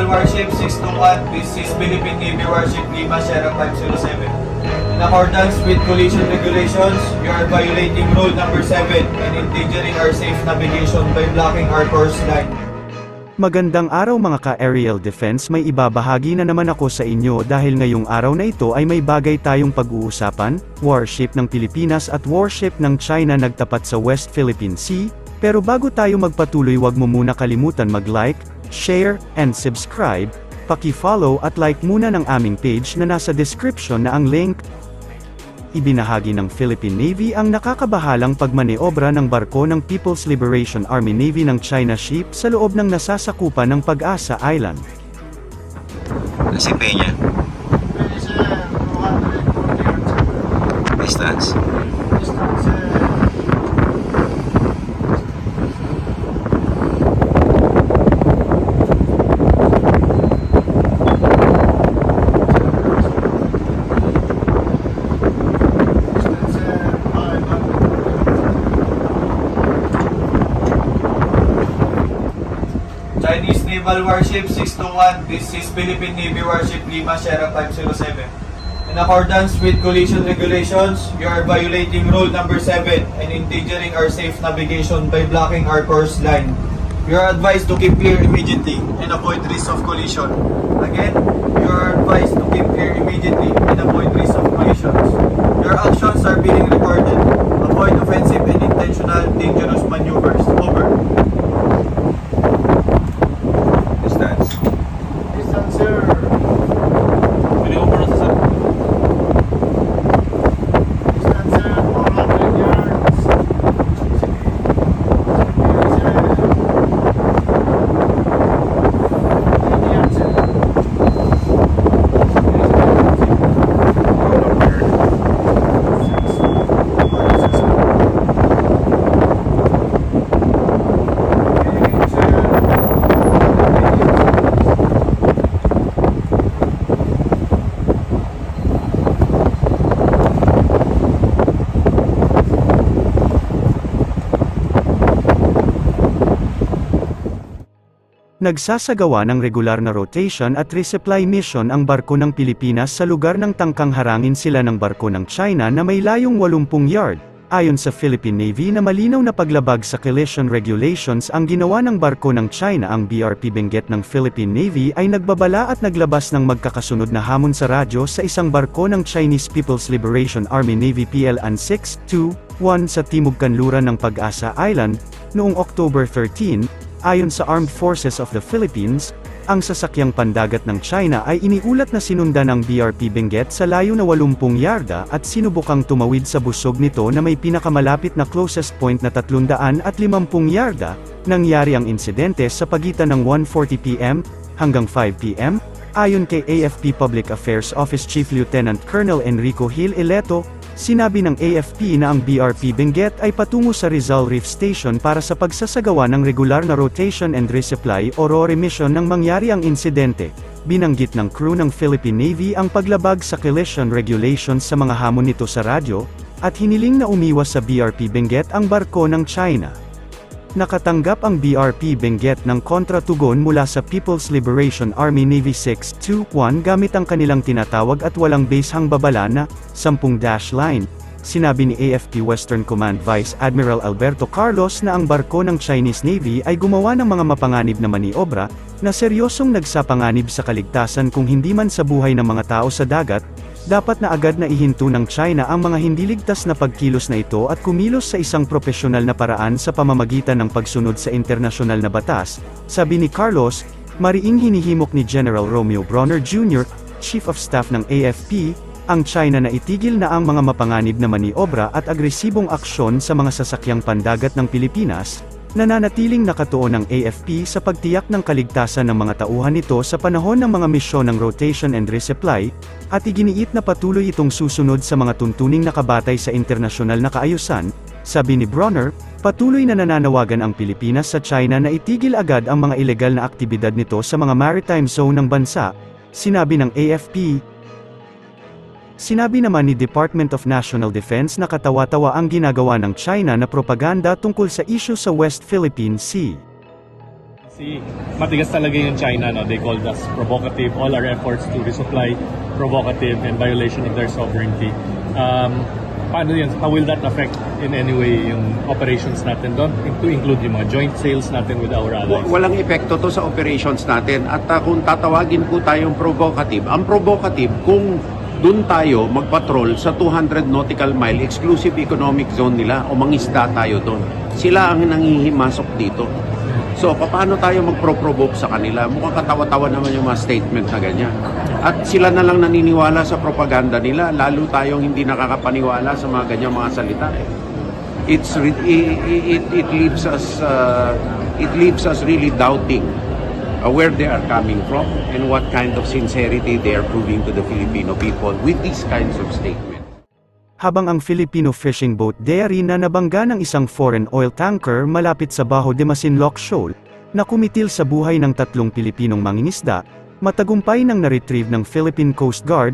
Naval Warship 621. This is Philippine Navy Warship Lima Sierra 507. In accordance with collision regulations, you are violating rule number 7 and endangering our safe navigation by blocking our course line. Magandang araw mga ka-aerial defense, may ibabahagi na naman ako sa inyo dahil ngayong araw na ito ay may bagay tayong pag-uusapan. Warship ng Pilipinas at warship ng China nagtapat sa West Philippine Sea, pero bago tayo magpatuloy wag mo muna kalimutan mag-like, share, and subscribe, paki-follow at like muna ng aming page na nasa description na ang link. Ibinahagi ng Philippine Navy ang nakakabahalang pagmaneobra ng barko ng People's Liberation Army Navy ng China ship sa loob ng nasasakupan ng Pag-asa Island. Kasi Peña. Distance. Chinese Naval Warship 621. This is Philippine Navy Warship Lima Sierra 507. In accordance with collision regulations, you are violating rule number 7 and endangering our safe navigation by blocking our course line. You are advised to keep clear immediately and avoid risk of collision. Again, you are advised to keep clear immediately and avoid risk of collisions. Your actions are being recorded. Avoid offensive and intentional dangerous maneuvers. Over. Nagsasagawa ng regular na rotation at resupply mission ang barko ng Pilipinas sa lugar ng tangkang harangin sila ng barko ng China na may layong 80 yard. Ayon sa Philippine Navy na malinaw na paglabag sa collision regulations ang ginawa ng barko ng China, ang BRP Benguet ng Philippine Navy ay nagbabala at naglabas ng magkakasunod na hamon sa radyo sa isang barko ng Chinese People's Liberation Army Navy PLAN 621 sa timog kanluran ng Pag-asa Island, noong October 13. Ayon sa Armed Forces of the Philippines, ang sasakyang pandagat ng China ay iniulat na sinundan ng BRP Benguet sa layo na 80 yarda at sinubukang tumawid sa busog nito na may pinakamalapit na closest point na 350 yarda. Nangyari ang insidente sa pagitan ng 1:40 PM hanggang 5 PM, ayon kay AFP Public Affairs Office Chief Lieutenant Colonel Enrico Gil Ileto. Sinabi ng AFP na ang BRP Benguet ay patungo sa Rizal Reef Station para sa pagsasagawa ng regular na rotation and resupply o RORE mission nang mangyari ang insidente. Binanggit ng crew ng Philippine Navy ang paglabag sa collision regulations sa mga hamon nito sa radyo, at hiniling na umiwas sa BRP Benguet ang barko ng China. Nakatanggap ang BRP Benguet ng kontratugon mula sa People's Liberation Army Navy 621 gamit ang kanilang tinatawag at walang basehang babala na 10-dash line. Sinabi ni AFP Western Command Vice Admiral Alberto Carlos na ang barko ng Chinese Navy ay gumawa ng mga mapanganib na maniobra na seryosong nagsapanganib sa kaligtasan kung hindi man sa buhay ng mga tao sa dagat. Dapat na agad na ihinto ng China ang mga hindi ligtas na pagkilos na ito at kumilos sa isang propesyonal na paraan sa pamamagitan ng pagsunod sa internasyonal na batas, sabi ni Carlos. Mariing hinihimok ni General Romeo Bronner Jr., Chief of Staff ng AFP, ang China na itigil na ang mga mapanganib na maniobra at agresibong aksyon sa mga sasakyang pandagat ng Pilipinas. Nananatiling nakatuon ng AFP sa pagtiyak ng kaligtasan ng mga tauhan nito sa panahon ng mga misyon ng rotation and resupply, at iginiit na patuloy itong susunod sa mga tuntuning nakabatay sa internasyonal na kaayusan. Sabi ni Bronner, patuloy na nananawagan ang Pilipinas sa China na itigil agad ang mga ilegal na aktibidad nito sa mga maritime zone ng bansa, sinabi ng AFP. Sinabi naman ni Department of National Defense na katawa-tawa ang ginagawa ng China na propaganda tungkol sa isyu sa West Philippine Sea. See, matigas talaga yung China, no? They called us provocative. All our efforts to resupply provocative and violation of their sovereignty. Paano yan? How will that affect in any way yung operations natin doon? To include yung mga joint sales natin with our allies? Walang epekto to sa operations natin. At kung tatawagin po tayong provocative, ang provocative kung doon tayo magpatrol sa 200 nautical mile exclusive economic zone nila o mangisda tayo doon. Sila ang nangihimasok dito. So, paano tayo magpro-provoke sa kanila? Mukhang katawa-tawa naman yung mga statement na ganyan. At sila na lang naniniwala sa propaganda nila, lalo tayong hindi nakakapaniwala sa mga ganyang mga salita. It leaves us really doubting where they are coming from and what kind of sincerity they are proving to the Filipino people with these kinds of statements. Habang ang Filipino fishing boat Dairy na nabangga ng isang foreign oil tanker malapit sa Bajo de Masinloc Shoal, na kumitil sa buhay ng 3 Pilipinong mangingisda, matagumpay nang na-retrieve ng Philippine Coast Guard.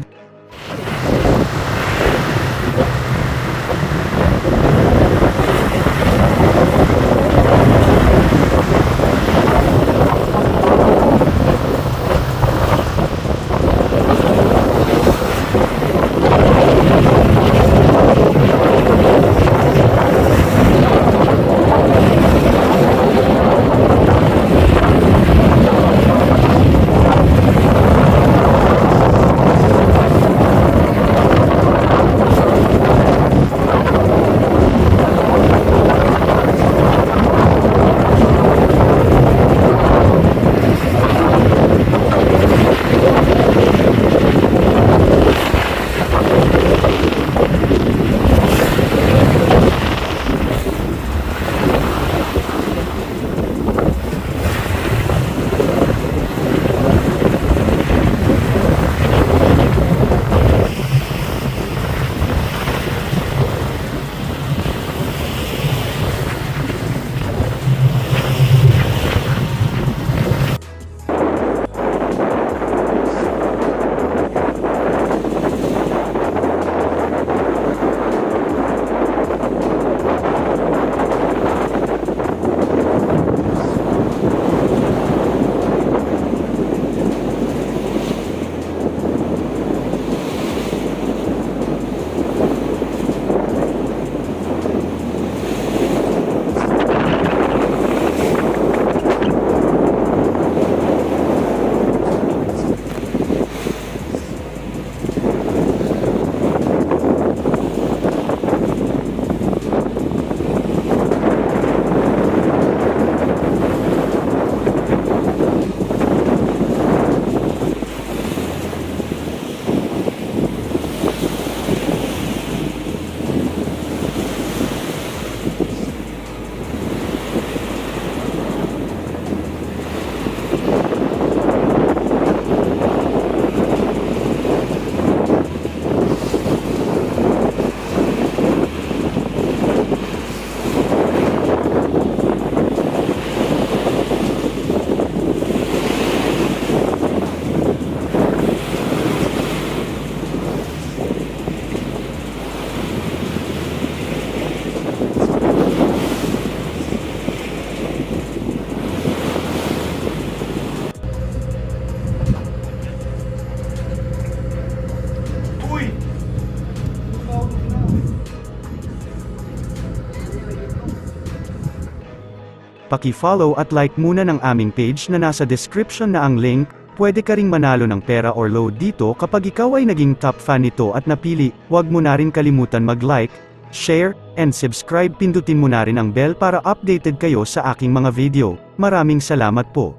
Paki-follow at like muna ng aming page na nasa description na ang link. Pwede ka ring manalo ng pera or load dito kapag ikaw ay naging top fan nito at napili. Huwag mo na rin kalimutan mag-like, share, and subscribe. Pindutin mo na rin ang bell para updated kayo sa aking mga video. Maraming salamat po.